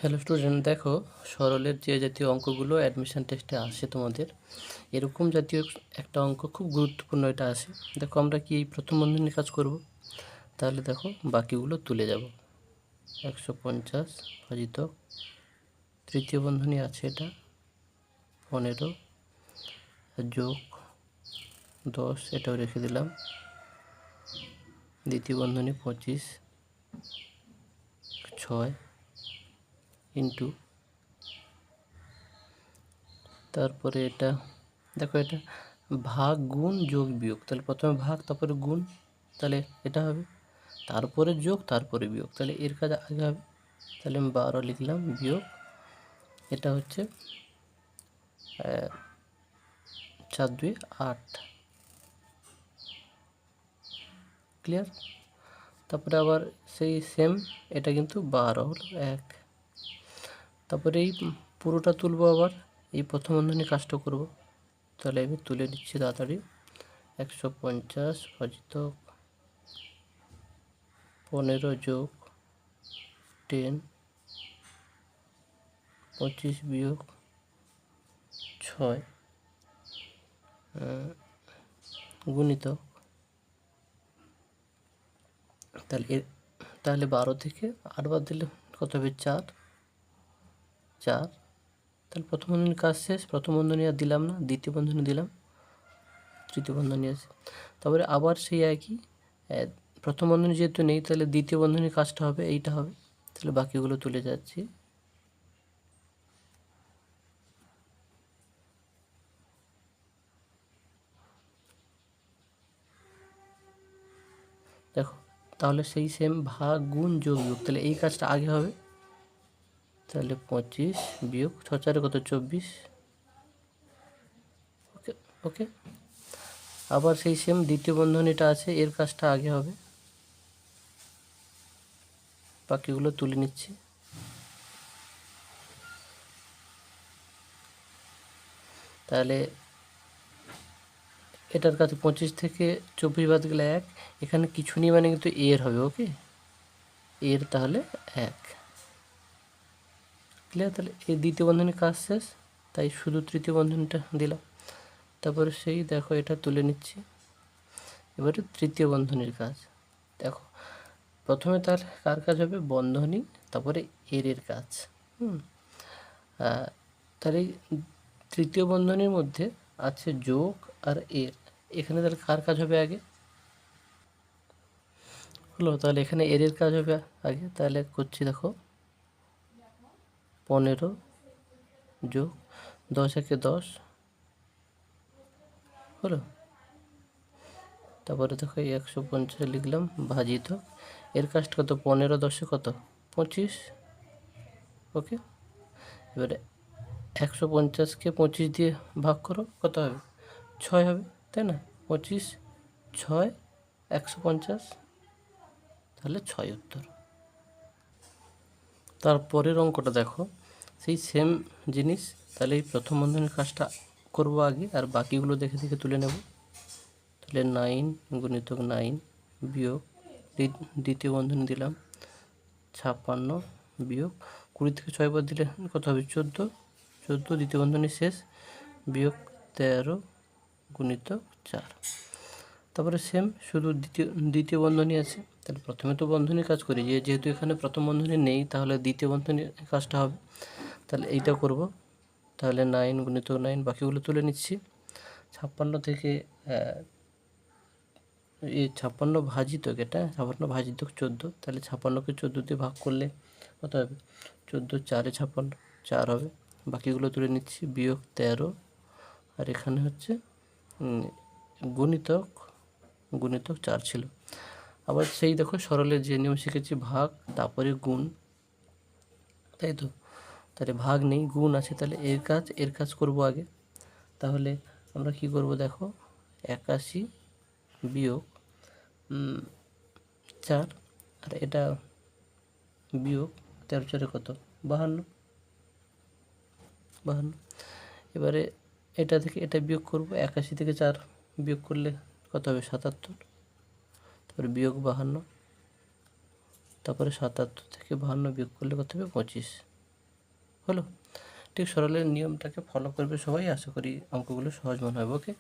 Hello student, দেখো সরলের যে জাতীয় অঙ্কগুলো অ্যাডমিশন টেস্টে আসে তোমাদের, এরকম জাতীয় একটা অঙ্ক খুব গুরুত্বপূর্ণ এটা আসে। দেখো আমরা কি এই প্রথম বন্ধনীর কাজ করব, তাহলে দেখো বাকিগুলো তুলে যাব। 150 ভাজিত তৃতীয় বন্ধনী আছে, এটা 15 যোগ 10, এটাও রেখে দিলাম। দ্বিতীয় বন্ধনী 25 6 ইন্টু, তারপরে এটা দেখো, এটা ভাগ গুণ যোগ বিয়োগ, তাহলে প্রথমে ভাগ তারপরে গুণ, তাহলে এটা হবে, তারপরে যোগ তারপরে বিয়োগ, তাহলে এর কাজ আগে হবে। তাহলে আমি 12 লিখলাম, বিয়োগ এটা হচ্ছে 4 2 8, ক্লিয়ার। তারপরে আবার সেই সেম, এটা কিন্তু 12 হলো 1। তারপরে এই পুরোটা তুলবো, আবার এই প্রথম বন্ধনী কাজটা করব। তাহলে আমি তুলে নিচ্ছি তাড়াতাড়ি। 150 ভাজিত 15 যোগ 10, 25 বিয়োগ 6 গুণিতক, তাহলে 12 থেকে 8 বাদ দিলে কত হবে? 4। তাহলে প্রথম বন্ধনীর কাজ শেষ। প্রথম বন্ধনী আর দিলাম না, দ্বিতীয় বন্ধনী দিলাম, তৃতীয় বন্ধনী আছে। তারপরে আবার সেই একই, প্রথম বন্ধনী যেহেতু নেই, তাহলে দ্বিতীয় বন্ধনীর কাজটা হবে, এইটা হবে। তাহলে বাকিগুলো তুলে যাচ্ছি। দেখো, তাহলে সেই সেম ভাগ গুণ যোগ বিয়োগ, তাহলে এই কাজটা আগে হবে। তাহলে 25 বিয়োগ 6 4 কত? 24। ওকে ওকে, আবার সেই সেম দ্বিতীয় বন্ধনীটা আছে, এর কাজটা আগে হবে। বাকিগুলো তুলে নিচ্ছি। তাহলে এটার কাছে 25 থেকে 24 বাদ গেলে 1, এখানে কিছু নেই মানে কিন্তু এর হবে। ওকে, এর তাহলে 1, ক্লিয়ার। তাহলে এই দ্বিতীয় বন্ধনীর কাজ শেষ, তাই শুধু তৃতীয় বন্ধনীটা দিলাম। তারপরে সেই দেখো, এটা তুলে নিচ্ছি। এবারে তৃতীয় বন্ধনীর কাজ দেখো, প্রথমে তার কার কাজ হবে? বন্ধনী, তারপরে এর কাজ। তাহলে তৃতীয় বন্ধনীর মধ্যে আছে যোগ আর এর, এখানে তাহলে কার কাজ হবে আগে? হলো, তাহলে এখানে এর কাজ হবে আগে। তাহলে করছি, দেখো 15 যোগ 10 একে 10 হলো। তারপরে দেখো এই 150 লিখলাম, ভাজিত এর কাজটা কত? 15 10 কত? 25। ওকে, এবারে 150কে 25 দিয়ে ভাগ করো, কত হবে? 6 হবে, তাই না? 25 6 150, তাহলে 6 উত্তর। তারপরের অঙ্কটা দেখো, সেই সেম জিনিস। তাহলে এই প্রথম বন্ধনীর কাজটা করব আগে, আর বাকিগুলো দেখে দেখে তুলে নেব। তাহলে 9 গুণিতক 9 বিয়োগ দ্বিতীয় বন্ধনী দিলাম 56 বিয়োগ 20 থেকে 6 বাদ দিলে কত হবে? 14। দ্বিতীয় বন্ধনী শেষ, বিয়োগ 13 গুণিতক 4। তারপরে সেম, শুধু দ্বিতীয় বন্ধনী আছে। তাহলে প্রথমে তো বন্ধনীর কাজ করি, যেহেতু এখানে প্রথম বন্ধনী নেই, তাহলে দ্বিতীয় বন্ধনীর কাজটা হবে। তাহলে এইটা করব। তাহলে 9 গুণিতক 9, বাকিগুলো তুলে নিচ্ছি। 56 থেকে এই 56 ভাজিতক, এটা 56 ভাজিতক 14, তাহলে 56কে 14 দিয়ে ভাগ করলে কত হবে? 14 4 56 4 হবে। বাকিগুলো তুলে নিচ্ছি, বিয়োগ 13, আর এখানে হচ্ছে গুণিতক 4 ছিল। আবার সেই দেখো, সরলের যে নিয়ম শিখেছি, ভাগ তারপরে গুণ, তাই তো। তাহলে ভাগ নেই, গুণ আছে, তাহলে এর কাজ করব আগে। তাহলে আমরা কি করব? দেখো 81 বিয়োগ 4, আর এটা বিয়োগ 13 4 কত? 52। এবারে এটা থেকে এটা বিয়োগ করব, 81 থেকে 4 বিয়োগ করলে কত হবে? 77। তারপরে বিয়োগ 52, তারপরে 77 থেকে 52 বিয়োগ করলে কত হবে? 25। হলো। ঠিক সরলের নিয়মটাকে ফলো করবে সবাই, আশা করি অঙ্কগুলো সহজ মনে হবে। ওকে।